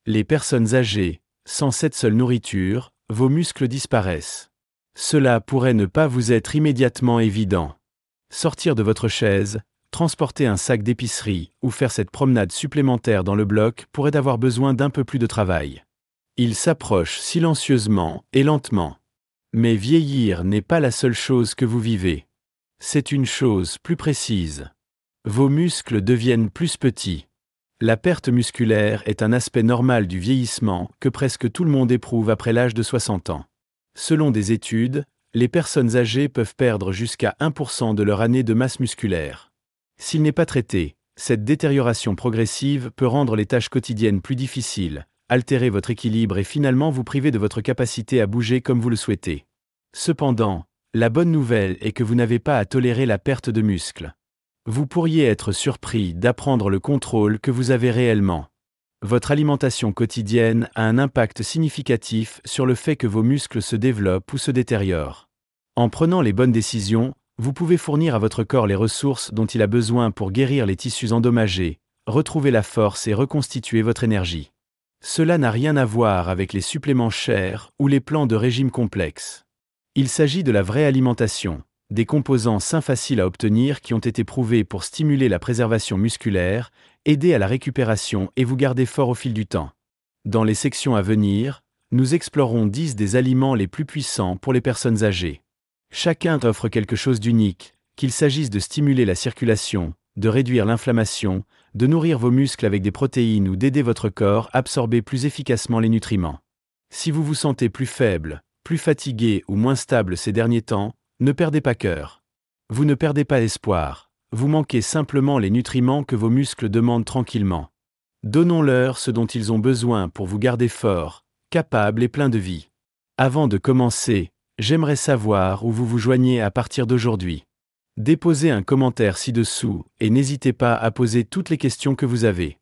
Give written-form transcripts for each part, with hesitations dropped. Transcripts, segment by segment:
Les personnes âgées, sans cette seule nourriture, vos muscles disparaissent. Cela pourrait ne pas vous être immédiatement évident. Sortir de votre chaise, transporter un sac d'épicerie ou faire cette promenade supplémentaire dans le bloc pourrait avoir besoin d'un peu plus de travail. Il s'approche silencieusement et lentement. Mais vieillir n'est pas la seule chose que vous vivez. C'est une chose plus précise. Vos muscles deviennent plus petits. La perte musculaire est un aspect normal du vieillissement que presque tout le monde éprouve après l'âge de 60 ans. Selon des études, les personnes âgées peuvent perdre jusqu'à 1% de leur année de masse musculaire. S'il n'est pas traité, cette détérioration progressive peut rendre les tâches quotidiennes plus difficiles, altérer votre équilibre et finalement vous priver de votre capacité à bouger comme vous le souhaitez. Cependant, la bonne nouvelle est que vous n'avez pas à tolérer la perte de muscles. Vous pourriez être surpris d'apprendre le contrôle que vous avez réellement. Votre alimentation quotidienne a un impact significatif sur le fait que vos muscles se développent ou se détériorent. En prenant les bonnes décisions, vous pouvez fournir à votre corps les ressources dont il a besoin pour guérir les tissus endommagés, retrouver la force et reconstituer votre énergie. Cela n'a rien à voir avec les suppléments chers ou les plans de régime complexes. Il s'agit de la vraie alimentation, des composants sains faciles à obtenir qui ont été prouvés pour stimuler la préservation musculaire, aider à la récupération et vous garder fort au fil du temps. Dans les sections à venir, nous explorerons 10 des aliments les plus puissants pour les personnes âgées. Chacun offre quelque chose d'unique, qu'il s'agisse de stimuler la circulation, de réduire l'inflammation, de nourrir vos muscles avec des protéines ou d'aider votre corps à absorber plus efficacement les nutriments. Si vous vous sentez plus faible, plus fatigué ou moins stable ces derniers temps, ne perdez pas cœur. Vous ne perdez pas espoir, vous manquez simplement les nutriments que vos muscles demandent tranquillement. Donnons-leur ce dont ils ont besoin pour vous garder fort, capable et plein de vie. Avant de commencer, j'aimerais savoir où vous vous joignez à partir d'aujourd'hui. Déposez un commentaire ci-dessous et n'hésitez pas à poser toutes les questions que vous avez.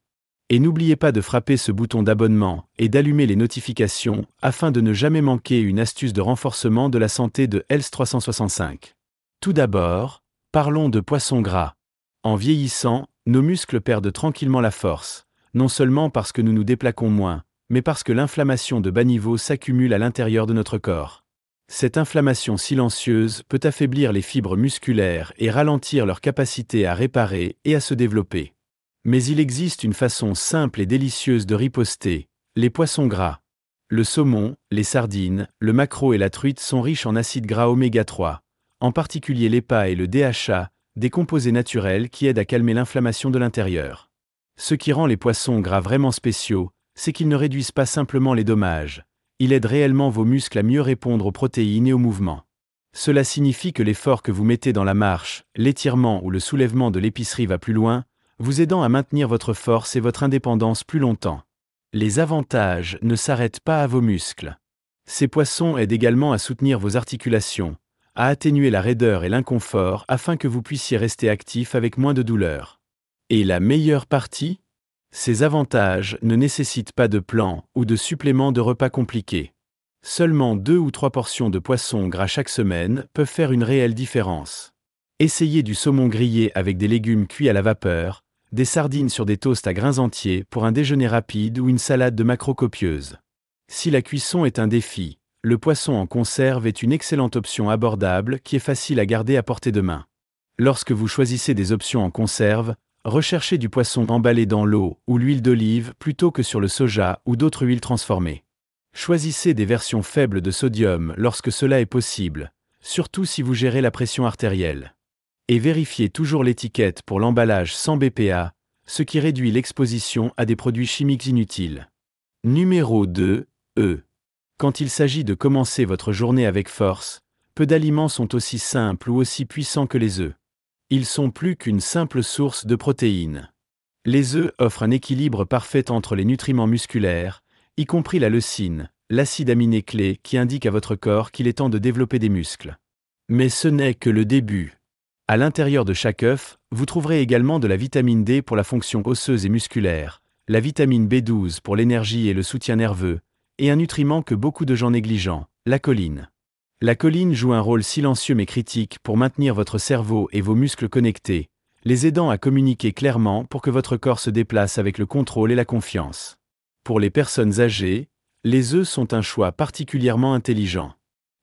Et n'oubliez pas de frapper ce bouton d'abonnement et d'allumer les notifications afin de ne jamais manquer une astuce de renforcement de la santé de Health 365. Tout d'abord, parlons de poissons gras. En vieillissant, nos muscles perdent tranquillement la force, non seulement parce que nous nous déplaquons moins, mais parce que l'inflammation de bas niveau s'accumule à l'intérieur de notre corps. Cette inflammation silencieuse peut affaiblir les fibres musculaires et ralentir leur capacité à réparer et à se développer. Mais il existe une façon simple et délicieuse de riposter, les poissons gras. Le saumon, les sardines, le maquereau et la truite sont riches en acides gras oméga 3, en particulier l'EPA et le DHA, des composés naturels qui aident à calmer l'inflammation de l'intérieur. Ce qui rend les poissons gras vraiment spéciaux, c'est qu'ils ne réduisent pas simplement les dommages, ils aident réellement vos muscles à mieux répondre aux protéines et aux mouvements. Cela signifie que l'effort que vous mettez dans la marche, l'étirement ou le soulèvement de l'épicerie va plus loin, vous aidant à maintenir votre force et votre indépendance plus longtemps. Les avantages ne s'arrêtent pas à vos muscles. Ces poissons aident également à soutenir vos articulations, à atténuer la raideur et l'inconfort afin que vous puissiez rester actif avec moins de douleur. Et la meilleure partie ? Ces avantages ne nécessitent pas de plan ou de suppléments de repas compliqués. Seulement 2 ou 3 portions de poisson gras chaque semaine peuvent faire une réelle différence. Essayez du saumon grillé avec des légumes cuits à la vapeur, des sardines sur des toasts à grains entiers pour un déjeuner rapide ou une salade de maquereau copieuse. Si la cuisson est un défi, le poisson en conserve est une excellente option abordable qui est facile à garder à portée de main. Lorsque vous choisissez des options en conserve, recherchez du poisson emballé dans l'eau ou l'huile d'olive plutôt que sur le soja ou d'autres huiles transformées. Choisissez des versions faibles de sodium lorsque cela est possible, surtout si vous gérez la pression artérielle. Et vérifiez toujours l'étiquette pour l'emballage sans BPA, ce qui réduit l'exposition à des produits chimiques inutiles. Numéro 2, œufs. Quand il s'agit de commencer votre journée avec force, peu d'aliments sont aussi simples ou aussi puissants que les œufs. Ils sont plus qu'une simple source de protéines. Les œufs offrent un équilibre parfait entre les nutriments musculaires, y compris la leucine, l'acide aminé clé qui indique à votre corps qu'il est temps de développer des muscles. Mais ce n'est que le début. À l'intérieur de chaque œuf, vous trouverez également de la vitamine D pour la fonction osseuse et musculaire, la vitamine B12 pour l'énergie et le soutien nerveux, et un nutriment que beaucoup de gens négligent, la choline. La choline joue un rôle silencieux mais critique pour maintenir votre cerveau et vos muscles connectés, les aidant à communiquer clairement pour que votre corps se déplace avec le contrôle et la confiance. Pour les personnes âgées, les œufs sont un choix particulièrement intelligent.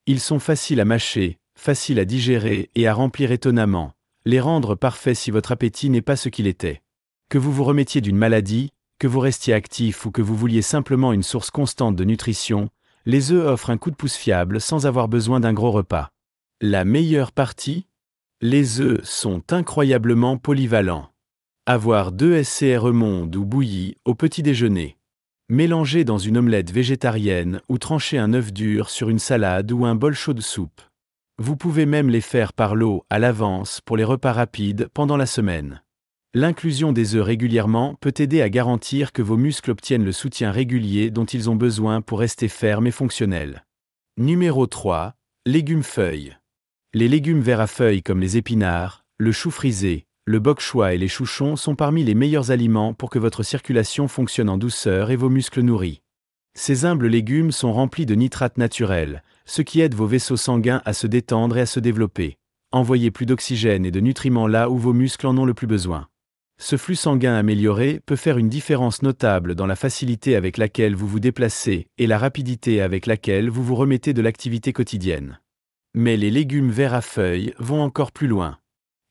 Ils sont faciles à mâcher, faciles à digérer et à remplir étonnamment, les rendre parfaits si votre appétit n'est pas ce qu'il était. Que vous vous remettiez d'une maladie, que vous restiez actif ou que vous vouliez simplement une source constante de nutrition, les œufs offrent un coup de pouce fiable sans avoir besoin d'un gros repas. La meilleure partie ? Les œufs sont incroyablement polyvalents. Avoir 2 SCRE mondes ou bouillis au petit déjeuner. Mélanger dans une omelette végétarienne ou trancher un œuf dur sur une salade ou un bol chaud de soupe. Vous pouvez même les faire par lot à l'avance pour les repas rapides pendant la semaine. L'inclusion des œufs régulièrement peut aider à garantir que vos muscles obtiennent le soutien régulier dont ils ont besoin pour rester fermes et fonctionnels. Numéro 3. Légumes feuilles. Les légumes verts à feuilles comme les épinards, le chou frisé, le bok choy et les chouchons sont parmi les meilleurs aliments pour que votre circulation fonctionne en douceur et vos muscles nourris. Ces humbles légumes sont remplis de nitrates naturels, ce qui aide vos vaisseaux sanguins à se détendre et à se développer. Envoyez plus d'oxygène et de nutriments là où vos muscles en ont le plus besoin. Ce flux sanguin amélioré peut faire une différence notable dans la facilité avec laquelle vous vous déplacez et la rapidité avec laquelle vous vous remettez de l'activité quotidienne. Mais les légumes verts à feuilles vont encore plus loin.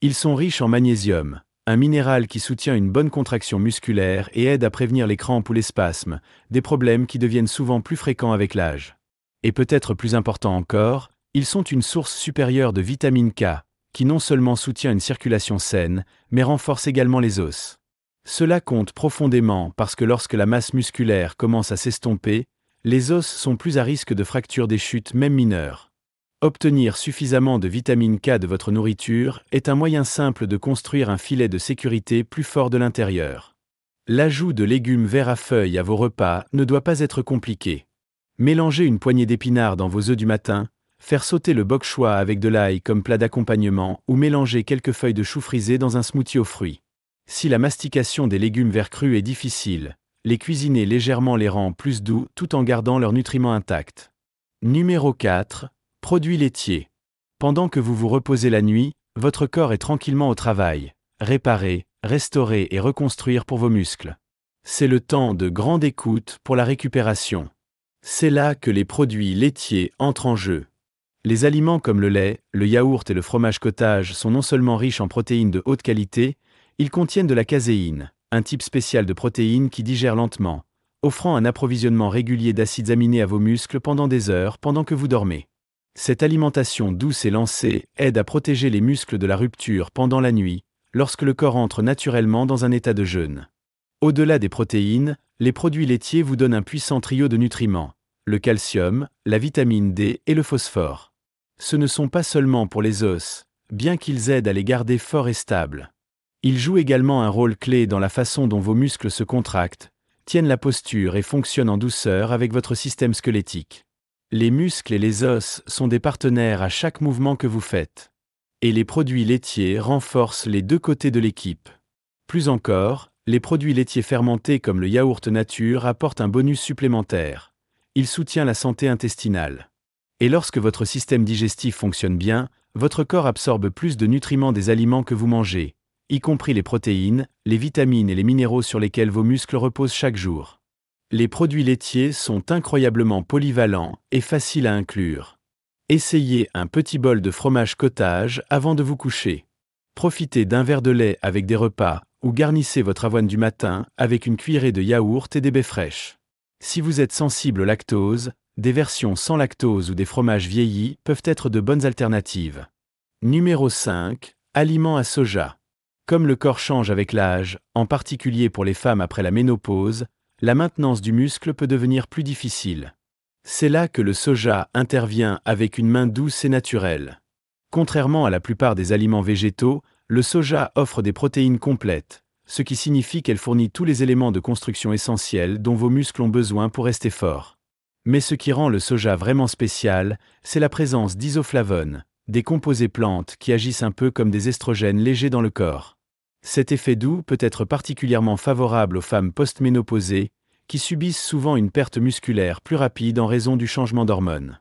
Ils sont riches en magnésium, un minéral qui soutient une bonne contraction musculaire et aide à prévenir les crampes ou les spasmes, des problèmes qui deviennent souvent plus fréquents avec l'âge. Et peut-être plus important encore, ils sont une source supérieure de vitamine K, qui non seulement soutient une circulation saine, mais renforce également les os. Cela compte profondément parce que lorsque la masse musculaire commence à s'estomper, les os sont plus à risque de fractures des chutes même mineures. Obtenir suffisamment de vitamine K de votre nourriture est un moyen simple de construire un filet de sécurité plus fort de l'intérieur. L'ajout de légumes verts à feuilles à vos repas ne doit pas être compliqué. Mélangez une poignée d'épinards dans vos œufs du matin, faire sauter le bok choy avec de l'ail comme plat d'accompagnement ou mélanger quelques feuilles de chou frisé dans un smoothie aux fruits. Si la mastication des légumes verts crus est difficile, les cuisiner légèrement les rend plus doux tout en gardant leurs nutriments intacts. Numéro 4. Produits laitiers. Pendant que vous vous reposez la nuit, votre corps est tranquillement au travail. Réparer, restaurer et reconstruire pour vos muscles. C'est le temps de grande écoute pour la récupération. C'est là que les produits laitiers entrent en jeu. Les aliments comme le lait, le yaourt et le fromage cottage sont non seulement riches en protéines de haute qualité, ils contiennent de la caséine, un type spécial de protéines qui digère lentement, offrant un approvisionnement régulier d'acides aminés à vos muscles pendant des heures pendant que vous dormez. Cette alimentation douce et lancée aide à protéger les muscles de la rupture pendant la nuit, lorsque le corps entre naturellement dans un état de jeûne. Au-delà des protéines, les produits laitiers vous donnent un puissant trio de nutriments, le calcium, la vitamine D et le phosphore. Ce ne sont pas seulement pour les os, bien qu'ils aident à les garder forts et stables. Ils jouent également un rôle clé dans la façon dont vos muscles se contractent, tiennent la posture et fonctionnent en douceur avec votre système squelettique. Les muscles et les os sont des partenaires à chaque mouvement que vous faites. Et les produits laitiers renforcent les deux côtés de l'équipe. Plus encore, les produits laitiers fermentés comme le yaourt nature apportent un bonus supplémentaire. Il soutient la santé intestinale. Et lorsque votre système digestif fonctionne bien, votre corps absorbe plus de nutriments des aliments que vous mangez, y compris les protéines, les vitamines et les minéraux sur lesquels vos muscles reposent chaque jour. Les produits laitiers sont incroyablement polyvalents et faciles à inclure. Essayez un petit bol de fromage cottage avant de vous coucher. Profitez d'un verre de lait avec des repas ou garnissez votre avoine du matin avec une cuillerée de yaourt et des baies fraîches. Si vous êtes sensible au lactose, des versions sans lactose ou des fromages vieillis peuvent être de bonnes alternatives. Numéro 5. Aliments à soja. Comme le corps change avec l'âge, en particulier pour les femmes après la ménopause, la maintenance du muscle peut devenir plus difficile. C'est là que le soja intervient avec une main douce et naturelle. Contrairement à la plupart des aliments végétaux, le soja offre des protéines complètes, ce qui signifie qu'elle fournit tous les éléments de construction essentiels dont vos muscles ont besoin pour rester forts. Mais ce qui rend le soja vraiment spécial, c'est la présence d'isoflavones, des composés plantes qui agissent un peu comme des estrogènes légers dans le corps. Cet effet doux peut être particulièrement favorable aux femmes post-ménopausées, qui subissent souvent une perte musculaire plus rapide en raison du changement d'hormones.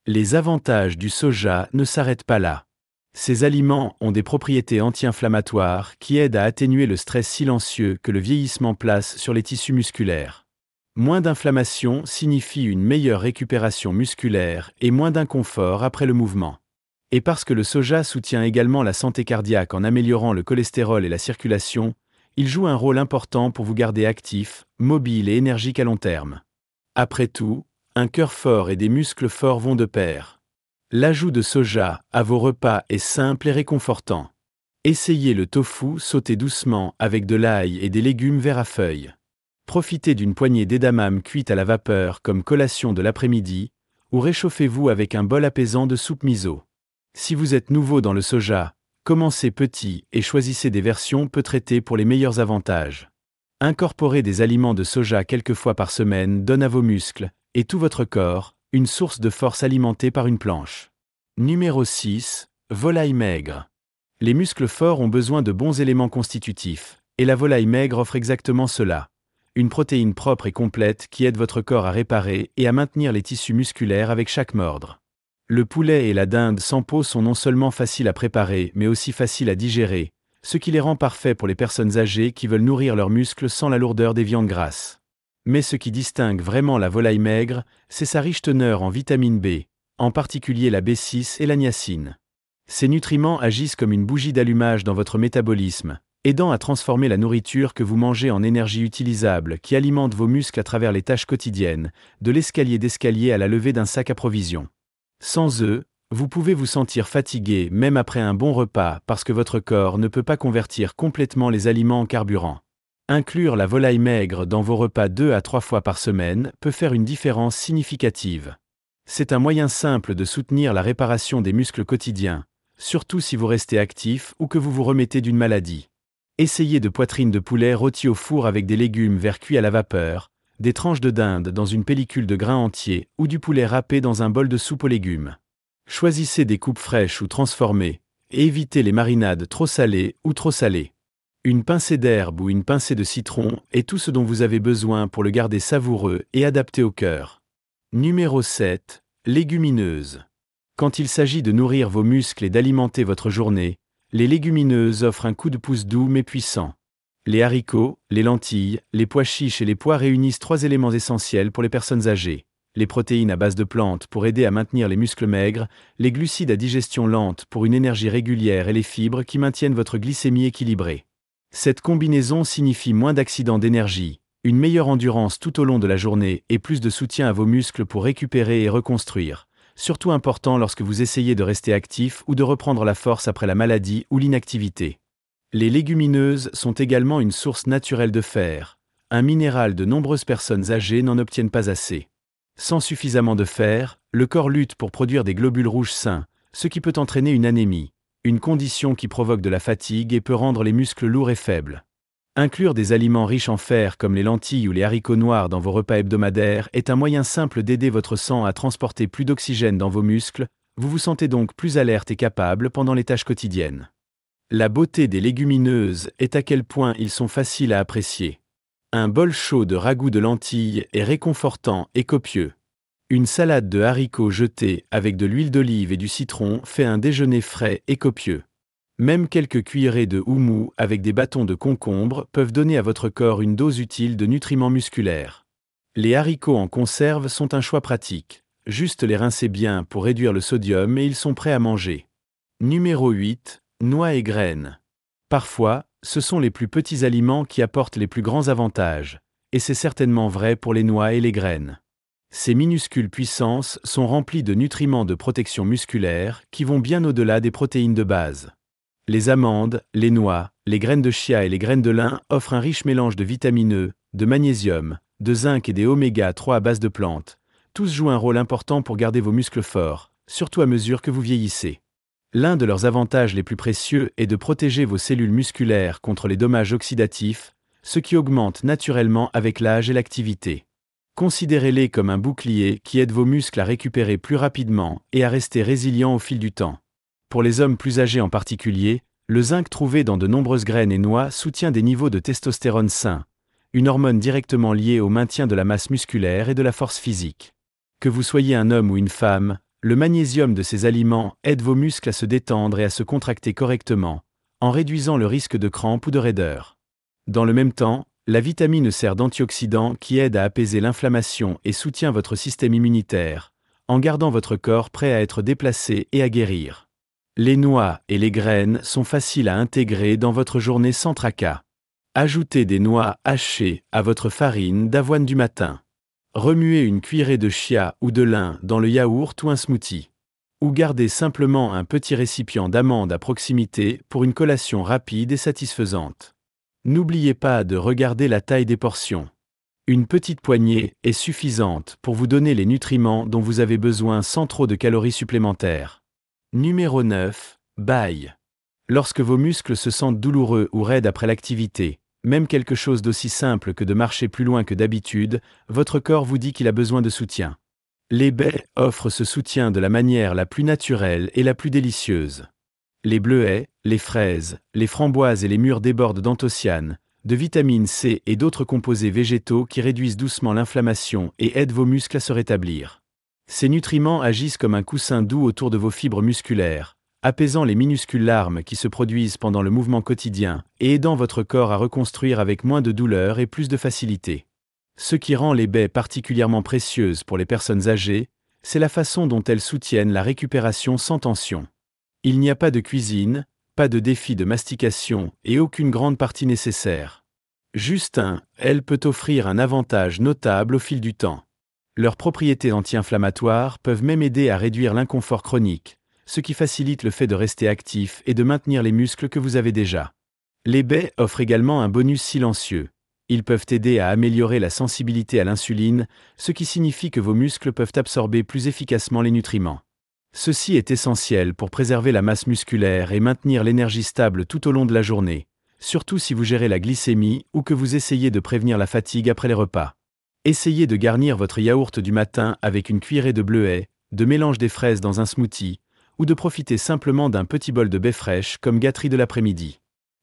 Les avantages du soja ne s'arrêtent pas là. Ces aliments ont des propriétés anti-inflammatoires qui aident à atténuer le stress silencieux que le vieillissement place sur les tissus musculaires. Moins d'inflammation signifie une meilleure récupération musculaire et moins d'inconfort après le mouvement. Et parce que le soja soutient également la santé cardiaque en améliorant le cholestérol et la circulation, il joue un rôle important pour vous garder actif, mobile et énergique à long terme. Après tout, un cœur fort et des muscles forts vont de pair. L'ajout de soja à vos repas est simple et réconfortant. Essayez le tofu sauté doucement avec de l'ail et des légumes verts à feuilles. Profitez d'une poignée d'edamame cuite à la vapeur comme collation de l'après-midi, ou réchauffez-vous avec un bol apaisant de soupe miso. Si vous êtes nouveau dans le soja, commencez petit et choisissez des versions peu traitées pour les meilleurs avantages. Incorporer des aliments de soja quelques fois par semaine donne à vos muscles, et tout votre corps, une source de force alimentée par une planche. Numéro 6. Volaille maigre. Les muscles forts ont besoin de bons éléments constitutifs, et la volaille maigre offre exactement cela. Une protéine propre et complète qui aide votre corps à réparer et à maintenir les tissus musculaires avec chaque mordre. Le poulet et la dinde sans peau sont non seulement faciles à préparer mais aussi faciles à digérer, ce qui les rend parfaits pour les personnes âgées qui veulent nourrir leurs muscles sans la lourdeur des viandes grasses. Mais ce qui distingue vraiment la volaille maigre, c'est sa riche teneur en vitamine B, en particulier la B6 et la niacine. Ces nutriments agissent comme une bougie d'allumage dans votre métabolisme, aidant à transformer la nourriture que vous mangez en énergie utilisable qui alimente vos muscles à travers les tâches quotidiennes, de l'escalier d'escalier à la levée d'un sac à provisions. Sans eux, vous pouvez vous sentir fatigué même après un bon repas parce que votre corps ne peut pas convertir complètement les aliments en carburant. Inclure la volaille maigre dans vos repas 2 à 3 fois par semaine peut faire une différence significative. C'est un moyen simple de soutenir la réparation des muscles quotidiens, surtout si vous restez actif ou que vous vous remettez d'une maladie. Essayez de poitrine de poulet rôti au four avec des légumes verts cuits à la vapeur, des tranches de dinde dans une pellicule de grains entiers ou du poulet râpé dans un bol de soupe aux légumes. Choisissez des coupes fraîches ou transformées, et évitez les marinades trop salées ou trop salées. Une pincée d'herbe ou une pincée de citron est tout ce dont vous avez besoin pour le garder savoureux et adapté au cœur. Numéro 7. Légumineuses. Quand il s'agit de nourrir vos muscles et d'alimenter votre journée, les légumineuses offrent un coup de pouce doux mais puissant. Les haricots, les lentilles, les pois chiches et les pois réunissent 3 éléments essentiels pour les personnes âgées. Les protéines à base de plantes pour aider à maintenir les muscles maigres, les glucides à digestion lente pour une énergie régulière et les fibres qui maintiennent votre glycémie équilibrée. Cette combinaison signifie moins d'accidents d'énergie, une meilleure endurance tout au long de la journée et plus de soutien à vos muscles pour récupérer et reconstruire. Surtout important lorsque vous essayez de rester actif ou de reprendre la force après la maladie ou l'inactivité. Les légumineuses sont également une source naturelle de fer, un minéral de nombreuses personnes âgées n'en obtiennent pas assez. Sans suffisamment de fer, le corps lutte pour produire des globules rouges sains, ce qui peut entraîner une anémie, une condition qui provoque de la fatigue et peut rendre les muscles lourds et faibles. Inclure des aliments riches en fer comme les lentilles ou les haricots noirs dans vos repas hebdomadaires est un moyen simple d'aider votre sang à transporter plus d'oxygène dans vos muscles, vous vous sentez donc plus alerte et capable pendant les tâches quotidiennes. La beauté des légumineuses est à quel point ils sont faciles à apprécier. Un bol chaud de ragoût de lentilles est réconfortant et copieux. Une salade de haricots jetés avec de l'huile d'olive et du citron fait un déjeuner frais et copieux. Même quelques cuillerées de houmous avec des bâtons de concombre peuvent donner à votre corps une dose utile de nutriments musculaires. Les haricots en conserve sont un choix pratique. Juste les rincer bien pour réduire le sodium et ils sont prêts à manger. Numéro 8. Noix et graines. Parfois, ce sont les plus petits aliments qui apportent les plus grands avantages, et c'est certainement vrai pour les noix et les graines. Ces minuscules puissances sont remplies de nutriments de protection musculaire qui vont bien au-delà des protéines de base. Les amandes, les noix, les graines de chia et les graines de lin offrent un riche mélange de vitamine E, de magnésium, de zinc et des oméga 3 à base de plantes. Tous jouent un rôle important pour garder vos muscles forts, surtout à mesure que vous vieillissez. L'un de leurs avantages les plus précieux est de protéger vos cellules musculaires contre les dommages oxydatifs, ce qui augmente naturellement avec l'âge et l'activité. Considérez-les comme un bouclier qui aide vos muscles à récupérer plus rapidement et à rester résilients au fil du temps. Pour les hommes plus âgés en particulier, le zinc trouvé dans de nombreuses graines et noix soutient des niveaux de testostérone sains, une hormone directement liée au maintien de la masse musculaire et de la force physique. Que vous soyez un homme ou une femme, le magnésium de ces aliments aide vos muscles à se détendre et à se contracter correctement, en réduisant le risque de crampes ou de raideur. Dans le même temps, La vitamine sert d'antioxydant qui aide à apaiser l'inflammation et soutient votre système immunitaire, en gardant votre corps prêt à être déplacé et à guérir. Les noix et les graines sont faciles à intégrer dans votre journée sans tracas. Ajoutez des noix hachées à votre farine d'avoine du matin. Remuez une cuillerée de chia ou de lin dans le yaourt ou un smoothie. Ou gardez simplement un petit récipient d'amandes à proximité pour une collation rapide et satisfaisante. N'oubliez pas de regarder la taille des portions. Une petite poignée est suffisante pour vous donner les nutriments dont vous avez besoin sans trop de calories supplémentaires. Numéro 9. Bâille. Lorsque vos muscles se sentent douloureux ou raides après l'activité, même quelque chose d'aussi simple que de marcher plus loin que d'habitude, votre corps vous dit qu'il a besoin de soutien. Les baies offrent ce soutien de la manière la plus naturelle et la plus délicieuse. Les bleuets, les fraises, les framboises et les mûres débordent d'anthocyanes, de vitamine C et d'autres composés végétaux qui réduisent doucement l'inflammation et aident vos muscles à se rétablir. Ces nutriments agissent comme un coussin doux autour de vos fibres musculaires, apaisant les minuscules larmes qui se produisent pendant le mouvement quotidien et aidant votre corps à reconstruire avec moins de douleur et plus de facilité. Ce qui rend les baies particulièrement précieuses pour les personnes âgées, c'est la façon dont elles soutiennent la récupération sans tension. Il n'y a pas de cuisine, pas de défi de mastication et aucune grande partie nécessaire. Juste elle peut offrir un avantage notable au fil du temps. Leurs propriétés anti-inflammatoires peuvent même aider à réduire l'inconfort chronique, ce qui facilite le fait de rester actif et de maintenir les muscles que vous avez déjà. Les baies offrent également un bonus silencieux. Ils peuvent aider à améliorer la sensibilité à l'insuline, ce qui signifie que vos muscles peuvent absorber plus efficacement les nutriments. Ceci est essentiel pour préserver la masse musculaire et maintenir l'énergie stable tout au long de la journée, surtout si vous gérez la glycémie ou que vous essayez de prévenir la fatigue après les repas. Essayez de garnir votre yaourt du matin avec une cuillerée de bleuets, de mélange des fraises dans un smoothie, ou de profiter simplement d'un petit bol de baies fraîches comme gâterie de l'après-midi.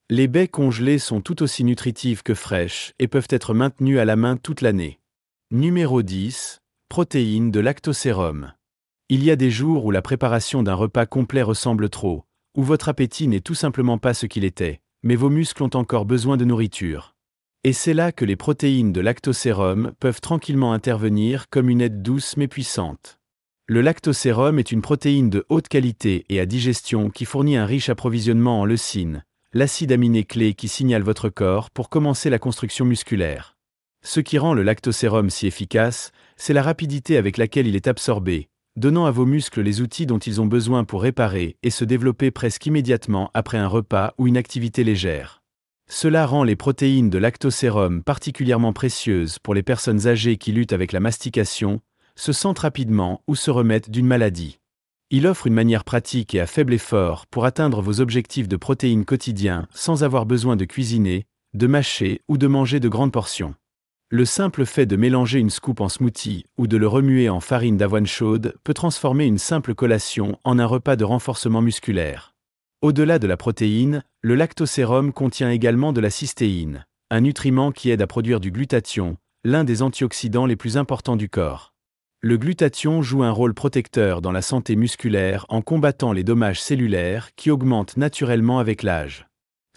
Les baies congelées sont tout aussi nutritives que fraîches et peuvent être maintenues à la main toute l'année. Numéro 10. Protéines de lactosérum. Il y a des jours où la préparation d'un repas complet ressemble trop, où votre appétit n'est tout simplement pas ce qu'il était, mais vos muscles ont encore besoin de nourriture. Et c'est là que les protéines de lactosérum peuvent tranquillement intervenir comme une aide douce mais puissante. Le lactosérum est une protéine de haute qualité et à digestion qui fournit un riche approvisionnement en leucine, l'acide aminé clé qui signale votre corps pour commencer la construction musculaire. Ce qui rend le lactosérum si efficace, c'est la rapidité avec laquelle il est absorbé, donnant à vos muscles les outils dont ils ont besoin pour réparer et se développer presque immédiatement après un repas ou une activité légère. Cela rend les protéines de lactosérum particulièrement précieuses pour les personnes âgées qui luttent avec la mastication, se sentent rapidement ou se remettent d'une maladie. Il offre une manière pratique et à faible effort pour atteindre vos objectifs de protéines quotidiens sans avoir besoin de cuisiner, de mâcher ou de manger de grandes portions. Le simple fait de mélanger une scoop en smoothie ou de le remuer en farine d'avoine chaude peut transformer une simple collation en un repas de renforcement musculaire. Au-delà de la protéine, le lactosérum contient également de la cystéine, un nutriment qui aide à produire du glutathion, l'un des antioxydants les plus importants du corps. Le glutathion joue un rôle protecteur dans la santé musculaire en combattant les dommages cellulaires qui augmentent naturellement avec l'âge.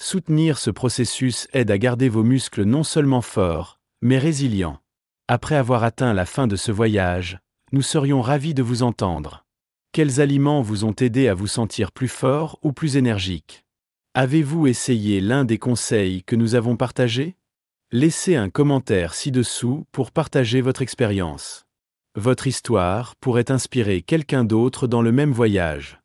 Soutenir ce processus aide à garder vos muscles non seulement forts, mais résilients. Après avoir atteint la fin de ce voyage, nous serions ravis de vous entendre. Quels aliments vous ont aidé à vous sentir plus fort ou plus énergique? Avez-vous essayé l'un des conseils que nous avons partagés? Laissez un commentaire ci-dessous pour partager votre expérience. Votre histoire pourrait inspirer quelqu'un d'autre dans le même voyage.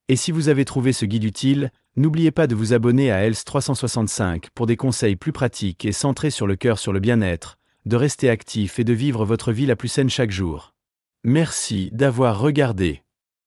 Et si vous avez trouvé ce guide utile, n'oubliez pas de vous abonner à Health 365 pour des conseils plus pratiques et centrés sur le cœur, sur le bien-être, de rester actif et de vivre votre vie la plus saine chaque jour. Merci d'avoir regardé.